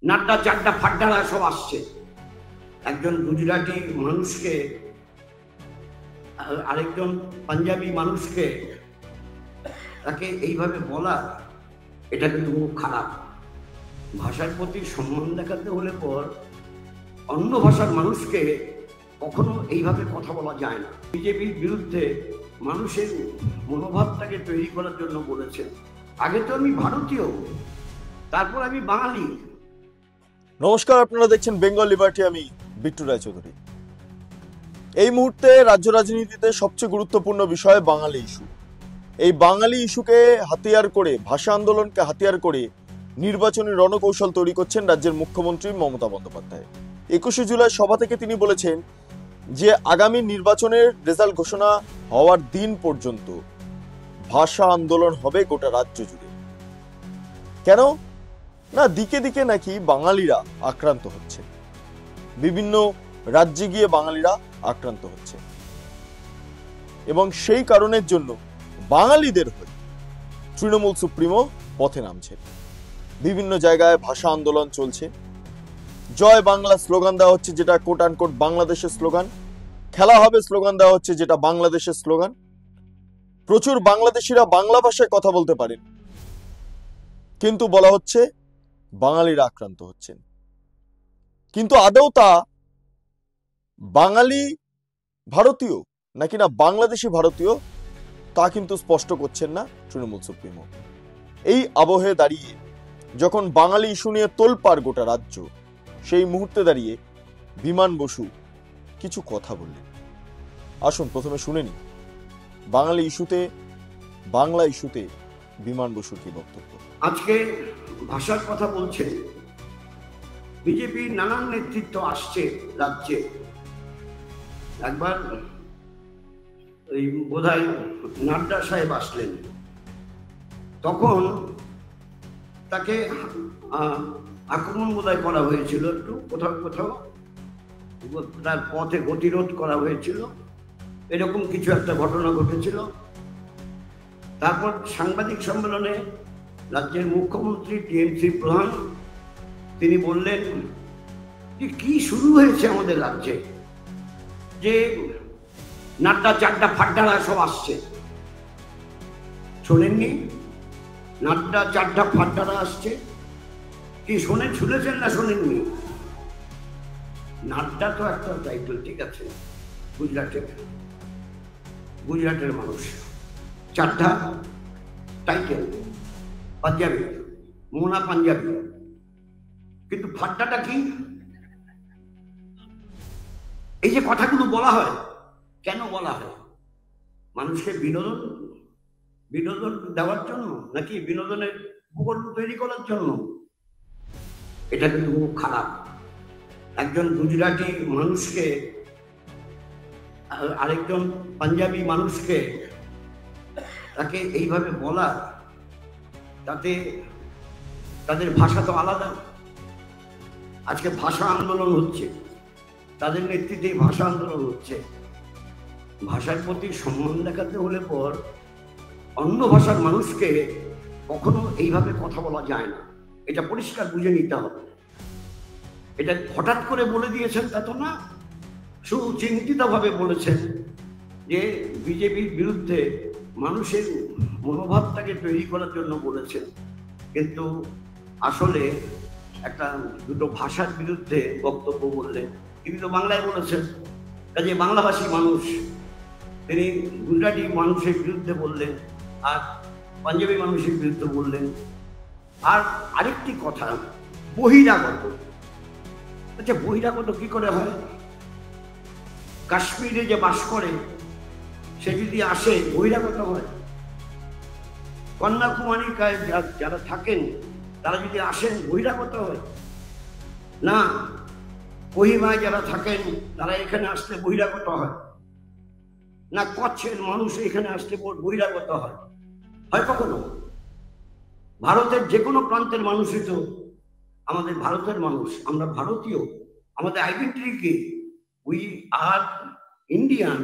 নাড্ডা চাড্ডা ফাড্ডারা সব আসছে। একজন গুজরাটি মানুষকে আরেকজন পাঞ্জাবি মানুষকে তাকে এইভাবে বলা, এটা কিন্তু খুব খারাপ। ভাষার প্রতি সম্মান দেখাতে হলে পর অন্য ভাষার মানুষকে কখনো এইভাবে কথা বলা যায় না। বিজেপির বিরুদ্ধে মানুষের মনোভাবটাকে তৈরি করার জন্য বলেছেন। আগে তো আমি ভারতীয়, তারপর আমি বাঙালি। নমস্কার, আপনারা দেখছেন বেঙ্গল লিবার্টি। আমি বিট্টু রায়চৌধুরী। এই মুহূর্তে রাজ্য রাজনীতিতে সবচেয়ে গুরুত্বপূর্ণ বিষয় বাঙালি ইস্যু। এই বাঙালি ইস্যুকে হাতিয়ার করে, ভাষা আন্দোলনকে হাতিয়ার করে নির্বাচনী রণকৌশল তৈরি করছেন রাজ্যের মুখ্যমন্ত্রী মমতা বন্দ্যোপাধ্যায়। 21শে জুলাই সভা থেকে তিনি বলেছেন যে আগামী নির্বাচনের রেজাল্ট ঘোষণা হওয়ার দিন পর্যন্ত ভাষা আন্দোলন হবে গোটা রাজ্য জুড়ে। কেন না, দিকে দিকে নাকি বাঙালিরা আক্রান্ত হচ্ছে, বিভিন্ন রাজ্যে গিয়ে বাঙালিরা আক্রান্ত হচ্ছে, এবং সেই কারণের জন্য বাঙালিদের হয়ে তৃণমূল সুপ্রিমো পথে নামছেন। বিভিন্ন জায়গায় ভাষা আন্দোলন চলছে। জয় বাংলা স্লোগান দেওয়া হচ্ছে, যেটা কোট আনকোট বাংলাদেশের স্লোগান। খেলা হবে স্লোগান দেওয়া হচ্ছে, যেটা বাংলাদেশের স্লোগান। প্রচুর বাংলাদেশিরা বাংলা ভাষায় কথা বলতে পারেন, কিন্তু বলা হচ্ছে বাঙালিরা আক্রান্ত হচ্ছেন। কিন্তু আদৌ তা বাঙালি ভারতীয় নাকি না বাংলাদেশি ভারতীয়, তা কিন্তু স্পষ্ট করছেন না তৃণমূল সুপ্রিমো। এই আবহে দাঁড়িয়ে যখন বাঙালি ইস্যু নিয়ে তোলপাড় গোটা রাজ্য, সেই মুহূর্তে দাঁড়িয়ে বিমান বসু কিছু কথা বললেন। আসুন প্রথমে শুনে নি বাঙালি ইস্যুতে, বাংলা ইস্যুতে বিমান বসুর কি বক্তব্য। আজকে ভাষার কথা বলছে, বিজেপির নানান নেতৃত্ব আসছে রাজ্যে। একবার ওই বোধহয় নাড্ডা সাহেব আসলেন, তখন তাকে আক্রমণ বোধহয় করা হয়েছিল, একটু কোথাও কোথাও তার পথে গতিরোধ করা হয়েছিল, এরকম কিছু একটা ঘটনা ঘটেছিল। তারপর সাংবাদিক সম্মেলনে রাজ্যের মুখ্যমন্ত্রী, টিএমসি প্রধান, তিনি বললেন যে কি শুরু হয়েছে আমাদের রাজ্যে, যে নাড্ডা চাড্ডা ফাড্ডারা সব আসছে। শোনেননি? নাড্ডা চাড্ডা ফাড্ডারা আসছে কি শুনেছেন না শোনেননি? নাড্ডা তো একটা টাইটেল, ঠিক আছে, গুজরাটের মানুষ। চাড্ডা টাইটেল, পাঞ্জাবি, মোনা পাঞ্জাবি। কিন্তু ফাড্ডাটা কি? এই যে কথাগুলো বলা হয়, কেন বলা হয়? মানুষকে বিনোদন দেওয়ার জন্য, নাকি বিনোদনের ভূখণ্ড তৈরি করার জন্য? এটা কিন্তু খুব খারাপ। একজন গুজরাটি মানুষকে আরেকজন পাঞ্জাবি মানুষকে তাকে এইভাবে বলা, তাতে তাদের ভাষা তো আলাদা। আজকে ভাষা আন্দোলন হচ্ছে, তাদের নেতৃত্বে ভাষা আন্দোলন হচ্ছে। ভাষার প্রতি সম্মান দেখাতে হলে পর অন্য ভাষার মানুষকে কখনো এইভাবে কথা বলা যায় না, এটা পরিষ্কার বুঝে নিতে হবে। এটা হঠাৎ করে বলে দিয়েছেন তা তো না, সুচিন্তিতভাবে বলেছেন যে বিজেপির বিরুদ্ধে মানুষের মনোভাবটাকে তৈরি করার জন্য বলেছেন। কিন্তু আসলে একটা দুটো ভাষার বিরুদ্ধে বক্তব্য বললেন। তিনি তো বাংলায় বলেছেন, কাজে বাংলাভাষী মানুষ, তিনি গুজরাটি মানুষের বিরুদ্ধে বললেন, আর পাঞ্জাবি মানুষের বিরুদ্ধে বললেন। আর আরেকটি কথা, বহিরাগত। আচ্ছা, বহিরাগত কি করে হয়? কাশ্মীরে যে বাস করে সে যদি আসে, বহিরাগত হয়? কন্যাকুমারীকায় যারা থাকেন তারা যদি আসেন, বহিরাগত হয় না? কোহিমায় যারা থাকেন তারা এখানে আসলে বহিরাগত হয় না? কচ্ছের মানুষ এখানে আসলে বহিরাগত হয়? হয় কখনো? ভারতের যে কোনো প্রান্তের মানুষই তো আমাদের ভারতের মানুষ, আমরা ভারতীয়। আমাদের আইডেন্টিটি কি? We are Indian,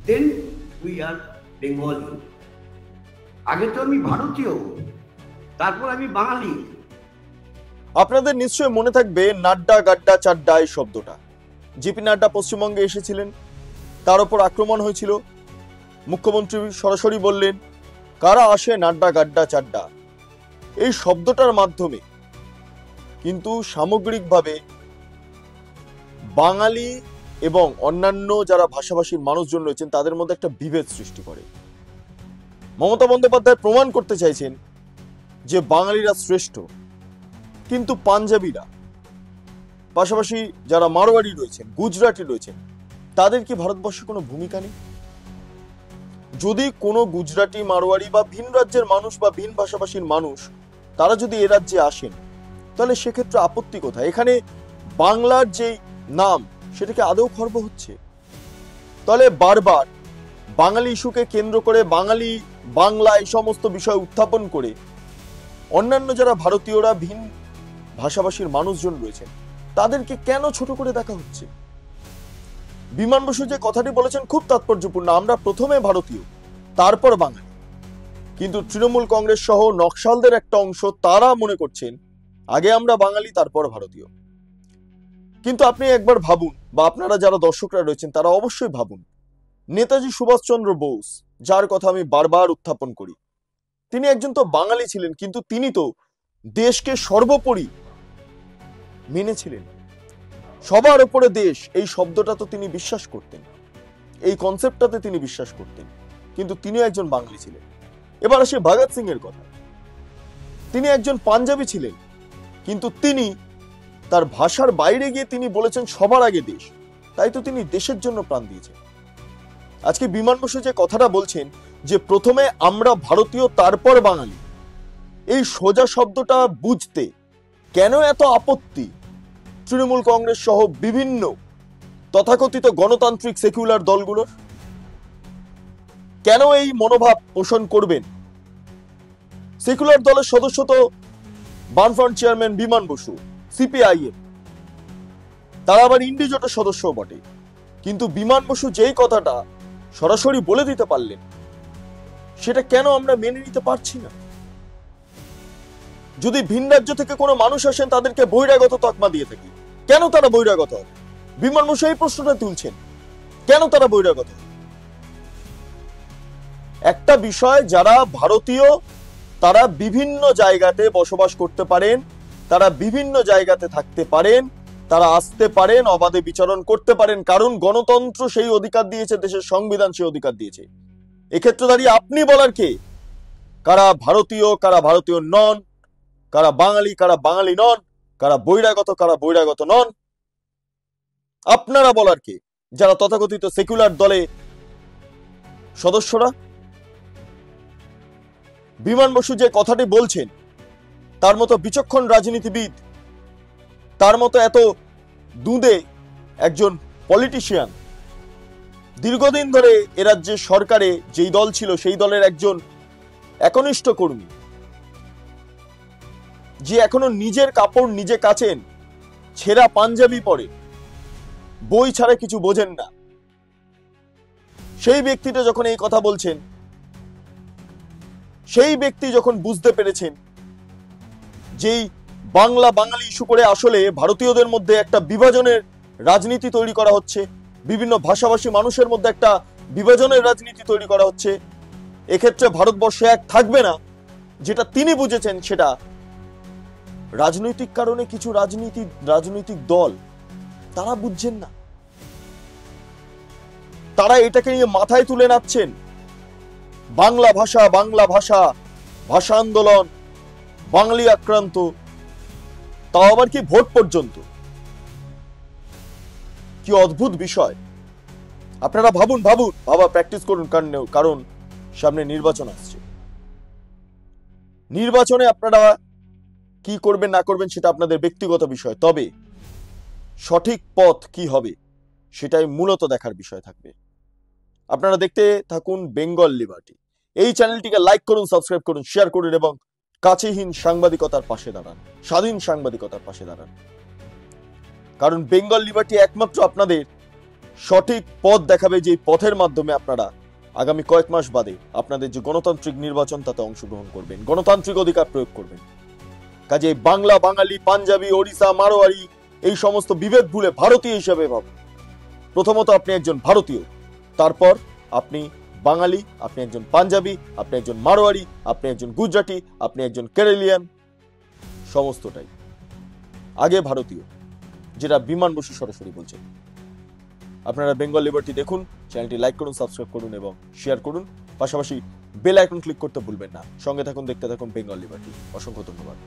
then we are Bengali. আগে তো আমি ভারতীয়, তারপর আমি বাঙালি। আপনাদের নিশ্চয়ই মনে থাকবে নাড্ডা গাড্ডা চাড্ডা এই শব্দটা। জেপি নাড্ডা পশ্চিমবঙ্গে এসেছিলেন, তার উপর আক্রমণ হয়েছিল। মুখ্যমন্ত্রী সরাসরি বললেন, কারা আসে নাড্ডা গাড্ডা চাড্ডা। এই শব্দটার মাধ্যমে কিন্তু সামগ্রিকভাবে বাঙালি এবং অন্যান্য যারা ভাষাভাষীর মানুষজন রয়েছেন তাদের মধ্যে একটা বিভেদ সৃষ্টি করে। মমতা বন্দ্যোপাধ্যায় প্রমাণ করতে চাইছেন যে বাঙালিরা শ্রেষ্ঠ, কিন্তু পাঞ্জাবিরা, পাশাপাশি যারা মারোয়াড়ি রয়েছেন, গুজরাটি রয়েছেন, তাদের কি ভারতবর্ষে কোনো ভূমিকা নেই? যদি কোনো গুজরাটি, মারোয়াড়ি বা ভিন রাজ্যের মানুষ বা ভিন ভাষাভাষীর মানুষ তারা যদি এ রাজ্যে আসেন, তাহলে সেক্ষেত্রে আপত্তি কোথায়? এখানে বাংলার যে নাম সেটাকে আদৌ খর্ব হচ্ছে? তাহলে বারবার বাঙালি ইস্যুকে কেন্দ্র করে, বাঙালি, বাংলা এই সমস্ত বিষয় উত্থাপন করে অন্যান্য যারা ভারতীয়রা, ভিন ভাষাভাষীর মানুষজন রয়েছেন তাদেরকে কেন ছোট করে দেখা হচ্ছে? বিমান বসু যে কথাটি বলেছেন খুব তাৎপর্যপূর্ণ, আমরা প্রথমে ভারতীয় তারপর বাঙালি। কিন্তু তৃণমূল কংগ্রেস সহ নকশালদের একটা অংশ তারা মনে করছেন আগে আমরা বাঙালি তারপর ভারতীয়। কিন্তু আপনি একবার ভাবুন, বা আপনারা যারা দর্শকরা রয়েছেন তারা অবশ্যই ভাবুন, নেতাজি সুভাষচন্দ্র বোস, যার কথা আমি বারবার উত্থাপন করি, তিনি একজন তো বাঙালি ছিলেন, কিন্তু তিনি তো দেশকে সর্বোপরি মেনেছিলেন। সবার উপরে দেশ, এই শব্দটা তো তিনি বিশ্বাস করতেন, এই কনসেপ্টটাতে তিনি বিশ্বাস করতেন, কিন্তু তিনিও একজন বাঙালি ছিলেন। এবার আসে ভগৎ সিং এর কথা। তিনি একজন পাঞ্জাবি ছিলেন, কিন্তু তিনি তার ভাষার বাইরে গিয়ে তিনি বলেছেন সবার আগে দেশ, তাই তো তিনি দেশের জন্য প্রাণ দিয়েছেন। আজকে বিমান বসু যে কথাটা বলছেন যে প্রথমে আমরা ভারতীয় তারপর বাঙালি, এই সোজা শব্দটা বুঝতে কেন এত আপত্তি তৃণমূল কংগ্রেস সহ বিভিন্ন তথাকথিত গণতান্ত্রিক সেকুলার দলগুলোর? কেন এই মনোভাব পোষণ করবেন? সেকুলার দলের সদস্য তো বামফ্রন্ট চেয়ারম্যান বিমান বসু, সিপিআইএম, তারা আবার ইন্ডি জোটের সদস্য বটে। কিন্তু বিমান বসু যেই কথাটা সরাসরি বলে দিতে পারলেন, সেটা কেন আমরা মেনে নিতে পারছি না? যদি ভিন রাজ্য থেকে কোনো মানুষ আসেন তাদেরকে বহিরাগত তকমা দিয়ে থাকি, কেন তারা বহিরাগত হবে? বিমান বসু এই প্রশ্নটা তুলছেন, কেন তারা বহিরাগত? একটা বিষয়, যারা ভারতীয় তারা বিভিন্ন জায়গাতে বসবাস করতে পারেন, তারা বিভিন্ন জায়গাতে থাকতে পারেন, তারা আসতে পারেন, অবাধে বিচরণ করতে পারেন, কারণ গণতন্ত্র সেই অধিকার দিয়েছে, দেশের সংবিধান সেই অধিকার দিয়েছে। এক্ষেত্রে দাঁড়িয়ে আপনি বলার কে কারা ভারতীয়, কারা ভারতীয় নন, কারা বাঙালি, কারা বাঙালি নন, কারা বহিরাগত, কারা বহিরাগত নন? আপনারা বলার কে, যারা তথাকথিত সেকুলার দলে সদস্যরা? বিমান বসু যে কথাটি বলছেন, তার মতো বিচক্ষণ রাজনীতিবিদ, তার মতো এত দুঁদে একজন পলিটিশিয়ান, দীর্ঘদিন ধরে এ রাজ্যের সরকারে যেই দল ছিল সেই দলের একজন একনিষ্ঠ কর্মী, যে এখনো নিজের কাপড় নিজে কাচেন, ছেঁড়া পাঞ্জাবি পরে, বই ছাড়া কিছু বোঝেন না, সেই ব্যক্তিটা যখন এই কথা বলছেন, সেই ব্যক্তি যখন বুঝতে পেরেছেন যেই বাংলা বাঙালি ইস্যু করে আসলে ভারতীয়দের মধ্যে একটা বিভাজনের রাজনীতি তৈরি করা হচ্ছে, বিভিন্ন ভাষাভাষী মানুষের মধ্যে একটা বিভাজনের রাজনীতি তৈরি করা হচ্ছে, এক্ষেত্রে ভারতবর্ষে এক থাকবে না, যেটা তিনি বুঝেছেন, সেটা রাজনৈতিক কারণে কিছু রাজনৈতিক দল তারা বুঝছেন না, তারা এটাকে নিয়ে মাথায় তুলে নাচছেন। বাংলা ভাষা, ভাষা আন্দোলন, বাঙালি আক্রান্ত, তাও আবার কি ভোট পর্যন্ত। কি অদ্ভুত বিষয়! আপনারা ভাবা প্র্যাকটিস করুন, কারণ সামনে নির্বাচন আসছে। নির্বাচনে আপনারা কি করবেন না করবেন সেটা আপনাদের ব্যক্তিগত বিষয়, তবে সঠিক পথ কি হবে সেটাই মূলত দেখার বিষয় থাকবে। আপনারা দেখতে থাকুন বেঙ্গল লিবার্টি। এই চ্যানেলটিকে লাইক করুন, সাবস্ক্রাইব করুন, শেয়ার করুন এবং কাছেহীন সাংবাদিকতার পাশে দাঁড়ান, স্বাধীন সাংবাদিকতার পাশে দাঁড়ান। কারণ বেঙ্গল লিবার্টি একমাত্র আপনাদের সঠিক পথ দেখাবে, যে পথের মাধ্যমে আপনারা আগামী কয়েক মাস বাদে আপনাদের যে গণতান্ত্রিক নির্বাচন তাতে অংশগ্রহণ করবেন, গণতান্ত্রিক অধিকার প্রয়োগ করবেন। কাজে বাংলা, বাঙালি, পাঞ্জাবি, ওড়িশা, মারোয়ারি এই সমস্ত বিভেদ ভুলে ভারতীয় হিসেবে ভাবুন। প্রথমত আপনি একজন ভারতীয়, তারপর আপনি বাঙালি, আপনি একজন পাঞ্জাবি, আপনি একজন মারোয়ারি, আপনি একজন গুজরাটি, আপনি একজন কেরালিয়ান, সমস্তটাই আগে ভারতীয়, যেটা বিমান বসু সরাসরি বলছেন। আপনারা বেঙ্গল লিবার্টি দেখুন, চ্যানেলটি লাইক করুন, সাবস্ক্রাইব করুন এবং শেয়ার করুন। পাশাপাশি বেল আইকন ক্লিক করতে ভুলবেন না। সঙ্গে থাকুন, দেখতে থাকুন বেঙ্গল লিবার্টি। অসংখ্য ধন্যবাদ।